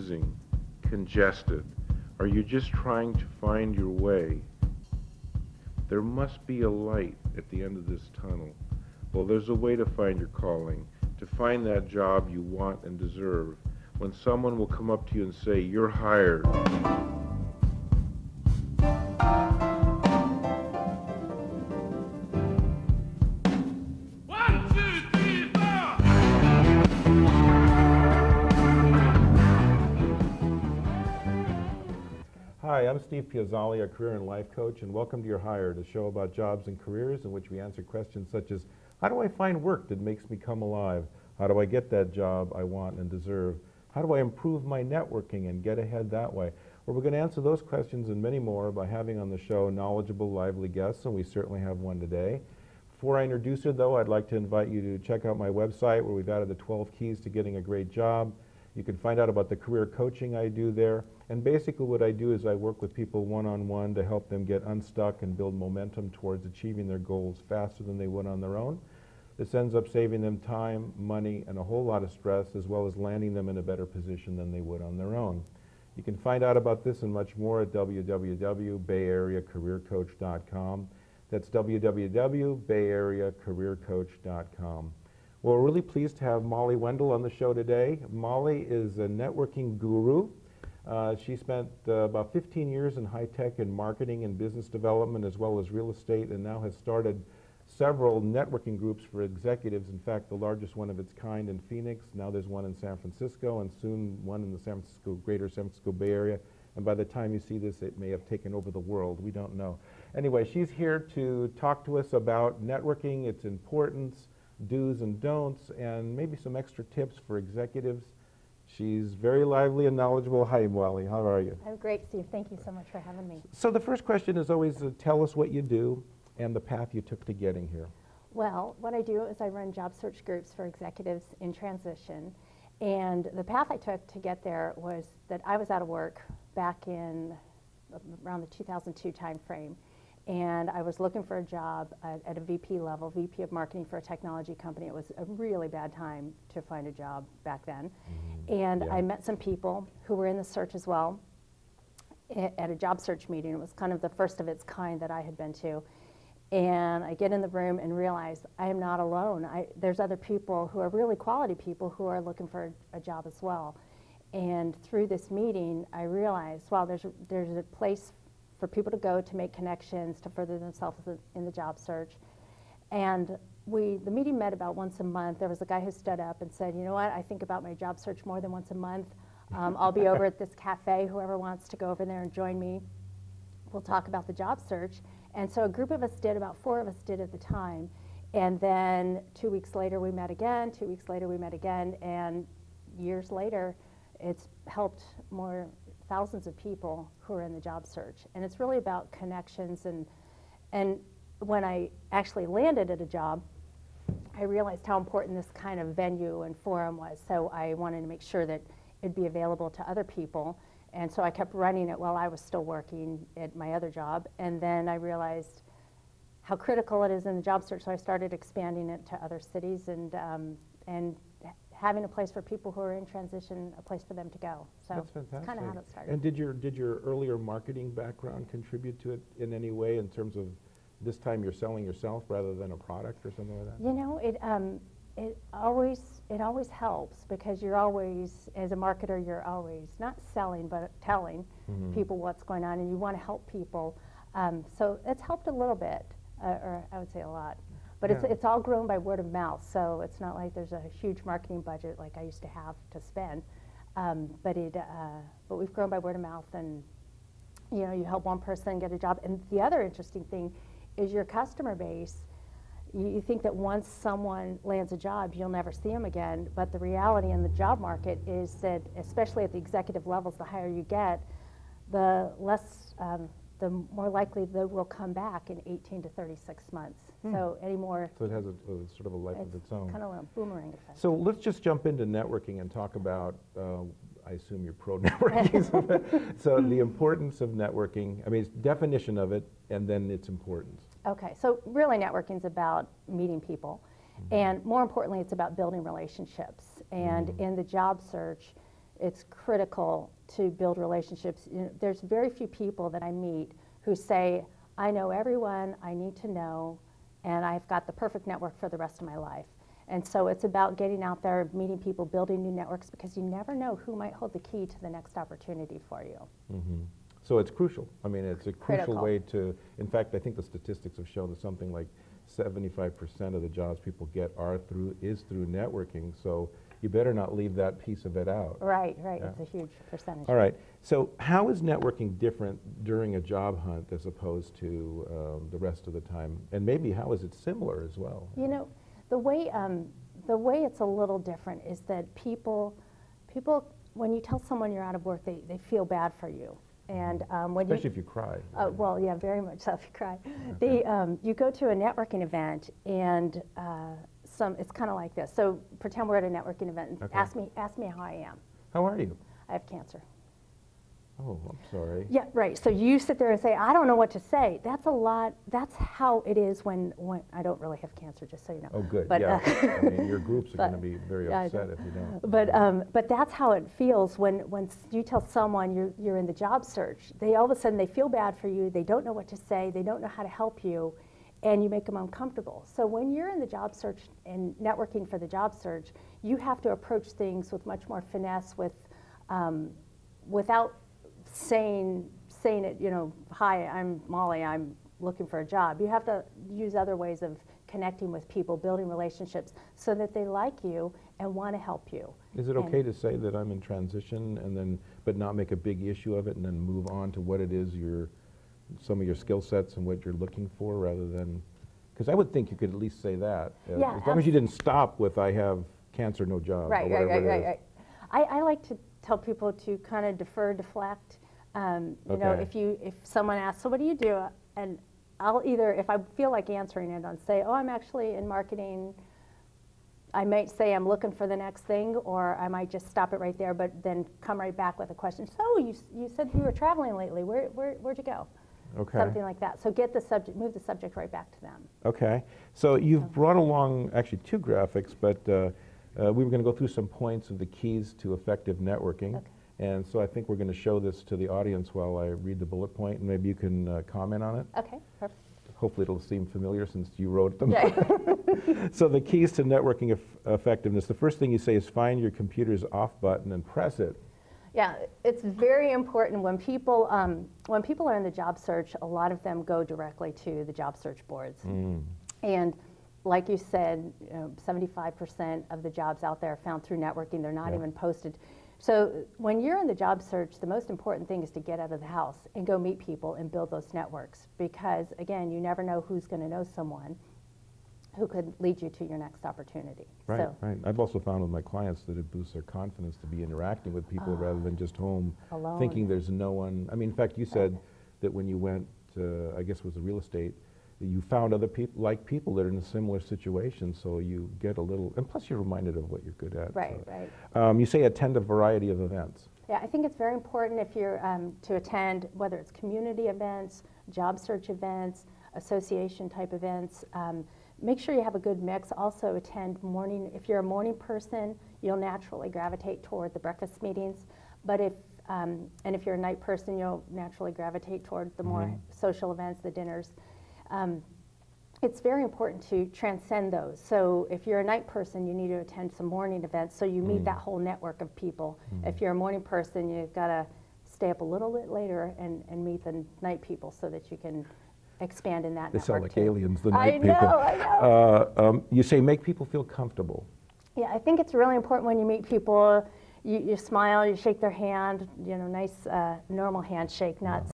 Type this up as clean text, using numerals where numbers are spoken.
confusing, congested? Are you just trying to find your way? There must be a light at the end of this tunnel. Well, there's a way to find your calling, to find that job you want and deserve. When someone will come up to you and say, "You're hired." Hi, I'm Steve Piazzali, a career and life coach, and welcome to Your Hired, a show about jobs and careers in which we answer questions such as, how do I find work that makes me come alive? How do I get that job I want and deserve? How do I improve my networking and get ahead that way? Well, we're going to answer those questions and many more by having on the show knowledgeable, lively guests, and we certainly have one today. Before I introduce her, though, I'd like to invite you to check out my website where we've added the 12 keys to getting a great job. You can find out about the career coaching I do there. And basically what I do is I work with people one-on-one to help them get unstuck and build momentum towards achieving their goals faster than they would on their own. This ends up saving them time, money, and a whole lot of stress, as well as landing them in a better position than they would on their own. You can find out about this and much more at www.bayareacareercoach.com. That's www.bayareacareercoach.com. Well, we're really pleased to have Molly Wendell on the show today. Molly is a networking guru. She spent about 15 years in high-tech and marketing and business development as well as real estate, and now has started several networking groups for executives. In fact, the largest one of its kind in Phoenix. Now there's one in San Francisco, and soon one in the greater San Francisco Bay Area. And by the time you see this, it may have taken over the world. We don't know. Anyway, she's here to talk to us about networking, its importance, do's and don'ts, and maybe some extra tips for executives. She's very lively and knowledgeable. Hi, Molly. How are you? I'm great, Steve. Thank you so much for having me. So the first question is always tell us what you do and the path you took to getting here. Well, what I do is I run job search groups for executives in transition. And the path I took to get there was that I was out of work back in around the 2002 timeframe. And I was looking for a job at a VP level, VP of marketing for a technology company. It was a really bad time to find a job back then. And I met some people who were in the search as well at a job search meeting. It was kind of the first of its kind that I had been to. And I get in the room and realize I am not alone. There's other people who are really quality people who are looking for a job as well. And through this meeting, I realized, wow, there's a place for people to go to make connections, to further themselves in the job search. And the meeting met about once a month. There was a guy who stood up and said, you know what, I think about my job search more than once a month. I'll be over at this cafe. Whoever wants to go over there and join me, we'll talk about the job search. And so a group of us did, about 4 of us did at the time. And then 2 weeks later we met again, 2 weeks later we met again, and years later it's helped thousands of people who are in the job search. And it's really about connections, and when I actually landed at a job, I realized how important this kind of venue and forum was. So I wanted to make sure that it'd be available to other people. And so I kept running it while I was still working at my other job. And then I realized how critical it is in the job search, so I started expanding it to other cities and having a place for people who are in transition, a place for them to go. So that's fantastic. That's kind of how it started. And did your earlier marketing background contribute to it in any way, in terms of this time you're selling yourself rather than a product or something like that? You know, it always helps, because you're always, as a marketer, you're always not selling but telling people what's going on, and you want to help people. So it's helped a little bit, or I would say a lot. But it's all grown by word of mouth, so it's not like there's a huge marketing budget like I used to have to spend. But we've grown by word of mouth, and you know, you help one person get a job. And the other interesting thing is your customer base. You think that once someone lands a job, you'll never see them again. But the reality in the job market is that, especially at the executive levels, the higher you get, the more likely they will come back in 18 to 36 months. So it has a sort of a life of its own. Kind of a boomerang effect. So let's just jump into networking and talk about, I assume you're pro networking. So the importance of networking, I mean, definition of it, and then its importance. Okay, so really networking is about meeting people. And more importantly, it's about building relationships. And in the job search, it's critical to build relationships. You know, there's very few people that I meet who say, I know everyone I need to know, and I've got the perfect network for the rest of my life. And so it's about getting out there, meeting people, building new networks, because you never know who might hold the key to the next opportunity for you. Mm-hmm. So it's crucial. I mean, it's a crucial Critical. way to, in fact, I think the statistics have shown that something like 75% of the jobs people get is through networking. So you better not leave that piece of it out. Right, right. Yeah. It's a huge percentage. All right. So how is networking different during a job hunt as opposed to the rest of the time? And maybe how is it similar as well? You know, the way it's a little different is that people, when you tell someone you're out of work, they feel bad for you. And when especially if you cry. Well, yeah, very much so if you cry. Okay. You go to a networking event, and it's kind of like this. So pretend we're at a networking event. And Okay. ask me how I am. How are you? I have cancer. Oh, I'm sorry. Yeah, right. So you sit there and say, I don't know what to say. That's a lot. That's how it is when I don't really have cancer, just so you know. Oh, good. But, yeah. I mean, your groups are but- going to be very yeah, I upset know. if you don't. But that's how it feels when you tell someone you're in the job search. They all of a sudden they feel bad for you. They don't know what to say. They don't know how to help you, and you make them uncomfortable. So when you're in the job search and networking for the job search, you have to approach things with much more finesse, without saying it, you know, hi, I'm Molly, I'm looking for a job. You have to use other ways of connecting with people, building relationships so that they like you and want to help you. Is it okay to say that I'm in transition and then, but not make a big issue of it and then move on to what it is some of your skill sets and what you're looking for rather than, because I would think you could at least say that. Yeah, as long as you didn't stop with I have cancer, no job. Right, or whatever it is. right. I like to tell people to kind of defer, deflect. You know, Okay. if someone asks, so what do you do? And I'll either, if I feel like answering it, I'll say, oh, I'm actually in marketing. I might say I'm looking for the next thing, or I might just stop it right there, but then come right back with a question. So you said you were traveling lately. Where'd you go? Okay. Something like that. So move the subject right back to them. Okay. So you've brought along actually 2 graphics, but we were going to go through some points of the keys to effective networking. Okay. And so I think we're going to show this to the audience while I read the bullet point, and maybe you can comment on it. Okay, perfect. Hopefully it'll seem familiar since you wrote them. Yeah. So the keys to networking effectiveness, the first thing you say is find your computer's off button and press it. Yeah, it's very important when people are in the job search, a lot of them go directly to the job search boards. And like you said, 75% of the jobs out there are found through networking. They're not even posted. So when you're in the job search, the most important thing is to get out of the house and go meet people and build those networks. Because again, you never know who's going to know someone who could lead you to your next opportunity. Right, So, right. I've also found with my clients that it boosts their confidence to be interacting with people rather than just home Alone. thinking there's no one. I mean, in fact, you said that when you went, I guess it was the real estate, that you found other people that are in a similar situation, so you get a little, and plus you're reminded of what you're good at. right, so. right. You say attend a variety of events. Yeah, I think it's very important if you're to attend, whether it's community events, job search events, association type events. Make sure you have a good mix. Also attend morning. If you're a morning person, you'll naturally gravitate toward the breakfast meetings. But and if you're a night person, you'll naturally gravitate toward the more social events, the dinners. It's very important to transcend those. So if you're a night person, you need to attend some morning events so you meet that whole network of people. If you're a morning person, you've got to stay up a little bit later and meet the night people so that you can expand in that They network sound like too. aliens, the night people. I know. You say make people feel comfortable. Yeah, I think it's really important when you meet people, you smile, you shake their hand, nice normal handshake, not